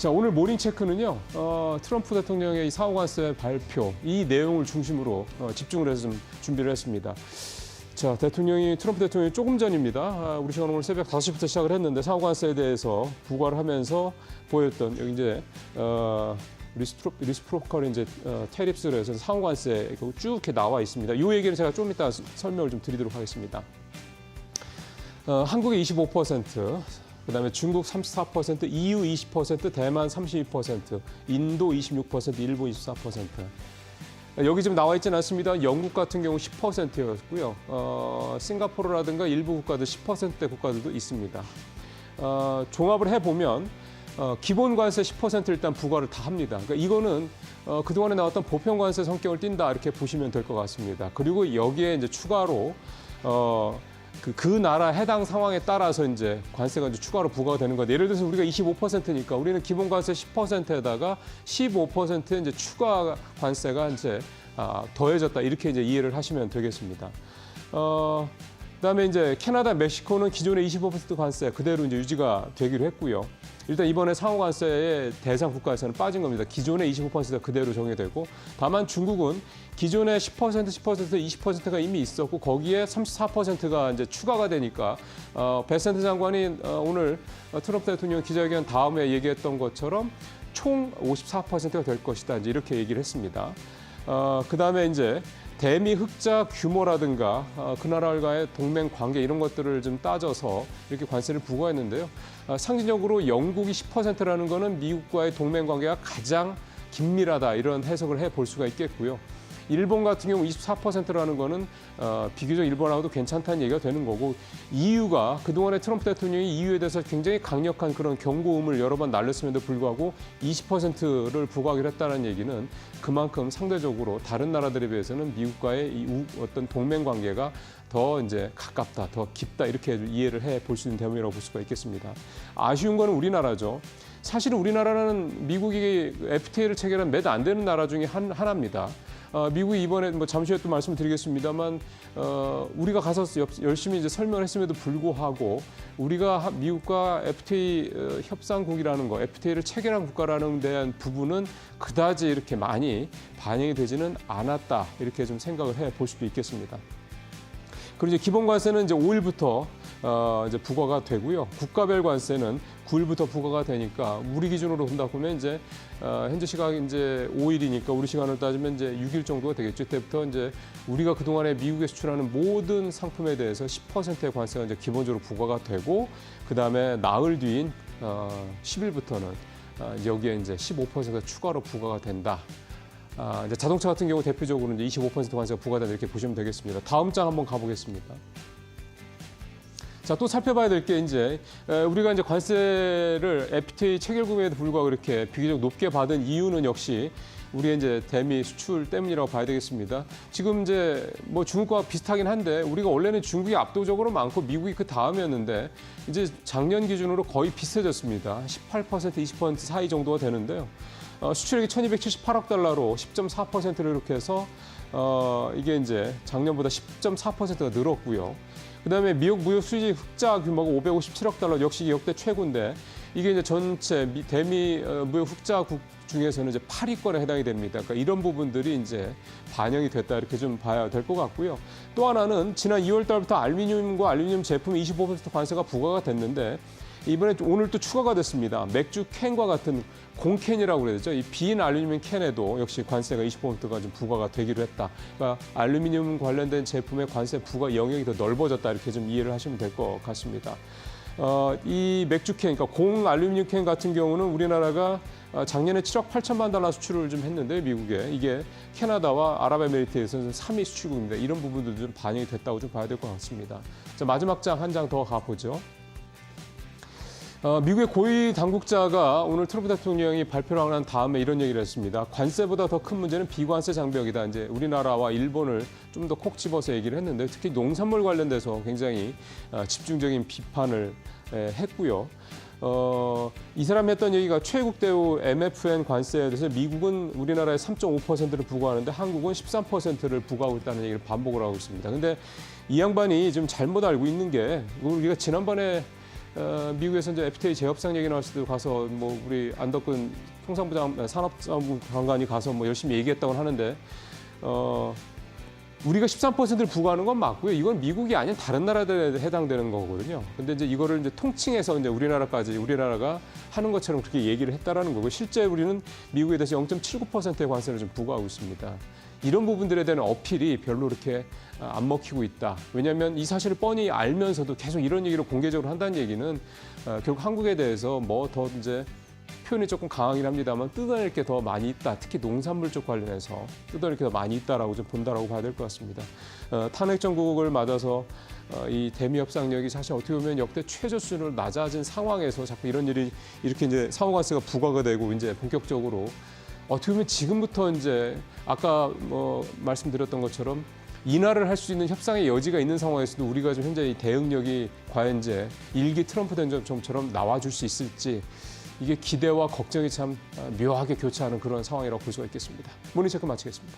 자, 오늘 모닝 체크는요, 트럼프 대통령의 이 상호관세 발표, 이 내용을 중심으로 집중을 해서 좀 준비를 했습니다. 자, 트럼프 대통령이 조금 전입니다. 우리 시간 오늘 새벽 5시부터 시작을 했는데 상호관세에 대해서 부과를 하면서 보였던 여기 이제 리시프로컬 이제 테리프스로 해서 상호관세 쭉 이렇게 나와 있습니다. 이 얘기는 제가 좀 이따 설명을 좀 드리도록 하겠습니다. 한국의 25%, 그다음에 중국 34%, EU 20%, 대만 32%, 인도 26%, 일본 24%. 여기 지금 나와 있지는 않습니다. 영국 같은 경우 10%였고요. 싱가포르라든가 일부 국가들 10%대 국가들도 있습니다. 종합을 해보면 기본 관세 10% 일단 부과를 다 합니다. 그러니까 이거는 그동안에 나왔던 보편 관세 성격을 띈다 이렇게 보시면 될 것 같습니다. 그리고 여기에 이제 추가로 그 나라 해당 상황에 따라서 이제 관세가 이제 추가로 부과가 되는 거예요. 예를 들어서 우리가 25%니까 우리는 기본 관세 10%에다가 15% 이제 추가 관세가 이제 더해졌다 이렇게 이제 이해를 하시면 되겠습니다. 그다음에 이제 캐나다, 멕시코는 기존의 25% 관세 그대로 이제 유지가 되기로 했고요. 일단 이번에 상호관세의 대상 국가에서는 빠진 겁니다. 기존의 25%가 그대로 적용되고, 다만 중국은 기존의 10%, 20%가 이미 있었고 거기에 34%가 이제 추가가 되니까 베센트 장관이 오늘 트럼프 대통령 기자회견 다음에 얘기했던 것처럼 총 54%가 될 것이다. 이제 이렇게 얘기를 했습니다. 그다음에 이제 대미 흑자 규모라든가 그 나라와의 동맹 관계 이런 것들을 좀 따져서 이렇게 관세를 부과했는데요. 상징적으로 영국이 10%라는 거는 미국과의 동맹 관계가 가장 긴밀하다 이런 해석을 해볼 수가 있겠고요. 일본 같은 경우 24%라는 거는 비교적 일본하고도 괜찮다는 얘기가 되는 거고, EU가 그동안에 트럼프 대통령이 EU에 대해서 굉장히 강력한 그런 경고음을 여러 번 날렸음에도 불구하고 20%를 부과하기로 했다는 얘기는 그만큼 상대적으로 다른 나라들에 비해서는 미국과의 이 어떤 동맹 관계가 더 이제 가깝다, 더 깊다 이렇게 이해를 해 볼 수 있는 대목이라고 볼 수가 있겠습니다. 아쉬운 거는 우리나라죠. 사실은 우리나라는 미국이 FTA를 체결한 몇 안 되는 나라 중에 하나입니다. 미국이 이번에 잠시 후에 또 말씀을 드리겠습니다만 우리가 가서 열심히 이제 설명을 했음에도 불구하고 우리가 미국과 FTA 협상국이라는 거, FTA를 체결한 국가라는 데한 부분은 그다지 이렇게 많이 반영이 되지는 않았다 이렇게 좀 생각을 해 볼 수도 있겠습니다. 그리고 이제 기본 관세는 이제 5일부터 이제 부과가 되고요. 국가별 관세는 9일부터 부과가 되니까 우리 기준으로 본다 보면 이제 현재 시각이 이제 5일이니까 우리 시간으로 따지면 이제 6일 정도가 되겠죠. 이때부터 이제 우리가 그동안에 미국에 수출하는 모든 상품에 대해서 10%의 관세가 이제 기본적으로 부과가 되고, 그다음에 나흘 뒤인 10일부터는 여기에 이제 15%가 추가로 부과가 된다. 이제 자동차 같은 경우 대표적으로 이제 25% 관세가 부과된다 이렇게 보시면 되겠습니다. 다음 장 한번 가보겠습니다. 자, 또 살펴봐야 될 게 이제 우리가 이제 관세를 FTA 체결국에도 불구하고 이렇게 비교적 높게 받은 이유는 역시 우리의 이제 대미 수출 때문이라고 봐야 되겠습니다. 지금 이제 뭐 중국과 비슷하긴 한데 우리가 원래는 중국이 압도적으로 많고 미국이 그 다음이었는데 이제 작년 기준으로 거의 비슷해졌습니다. 18%, 20% 사이 정도가 되는데요. 수출액이 1,278억 달러로 10.4%를 이렇게 해서 이게 이제 작년보다 10.4%가 늘었고요. 그다음에 미국 무역 수지 흑자 규모가 557억 달러, 역시 역대 최고인데 이게 이제 전체 대미 무역 흑자국 중에서는 이제 8위권에 해당이 됩니다. 그러니까 이런 부분들이 이제 반영이 됐다 이렇게 좀 봐야 될 것 같고요. 또 하나는 지난 2월 달부터 알루미늄과 알루미늄 제품 25% 관세가 부과가 됐는데 이번에 오늘 또 추가가 됐습니다. 맥주 캔과 같은 공캔이라고 그래야 되죠. 이 빈 알루미늄 캔에도 역시 관세가 20%가 좀 부과가 되기로 했다. 그러니까 알루미늄 관련된 제품의 관세 부과 영역이 더 넓어졌다 이렇게 좀 이해를 하시면 될 것 같습니다. 이 맥주 캔, 그러니까 공 알루미늄 캔 같은 경우는 우리나라가 작년에 7억 8천만 달러 수출을 좀 했는데 미국에 이게 캐나다와 아랍에미리트에서는 3위 수출국입니다. 이런 부분들도 좀 반영이 됐다고 좀 봐야 될 것 같습니다. 자, 마지막 장 한 장 더 가보죠. 미국의 고위 당국자가 오늘 트럼프 대통령이 발표를 한 다음에 이런 얘기를 했습니다. 관세보다 더 큰 문제는 비관세 장벽이다. 이제 우리나라와 일본을 좀 더 콕 집어서 얘기를 했는데 특히 농산물 관련돼서 굉장히 집중적인 비판을 했고요. 이 사람이 했던 얘기가 최국 대우 MFN 관세에 대해서 미국은 우리나라에 3.5%를 부과하는데 한국은 13%를 부과하고 있다는 얘기를 반복을 하고 있습니다. 근데 이 양반이 좀 잘못 알고 있는 게 우리가 지난번에 미국에서 이제 FTA 재협상 얘기 나왔을 때 가서 뭐 우리 안덕근 통상부 산업자부 장관이 가서 뭐 열심히 얘기했다고 하는데 우리가 13%를 부과하는 건 맞고요. 이건 미국이 아닌 다른 나라들에 해당되는 거거든요. 근데 이제 이거를 이제 통칭해서 이제 우리나라가 하는 것처럼 그렇게 얘기를 했다라는 거고 실제 우리는 미국에 대해서 0.79%의 관세를 좀 부과하고 있습니다. 이런 부분들에 대한 어필이 별로 그렇게 안 먹히고 있다. 왜냐하면 이 사실을 뻔히 알면서도 계속 이런 얘기를 공개적으로 한다는 얘기는 결국 한국에 대해서 뭐 더 이제 표현이 조금 강하긴 합니다만 뜯어낼 게 더 많이 있다. 특히 농산물 쪽 관련해서 뜯어낼 게 더 많이 있다라고 좀 본다라고 봐야 될 것 같습니다. 탄핵 정국을 맞아서 이 대미 협상력이 사실 어떻게 보면 역대 최저 수준으로 낮아진 상황에서 자꾸 이런 일이 이렇게 이제 상호관세가 부과가 되고 이제 본격적으로 어떻게 보면 지금부터 이제 아까 뭐 말씀드렸던 것처럼 인하를 할 수 있는 협상의 여지가 있는 상황에서도 우리가 좀 현재 이 대응력이 과연 이제 일기 트럼프 대통령처럼 나와줄 수 있을지 이게 기대와 걱정이 참 묘하게 교차하는 그런 상황이라고 볼 수가 있겠습니다. 모닝체크 마치겠습니다.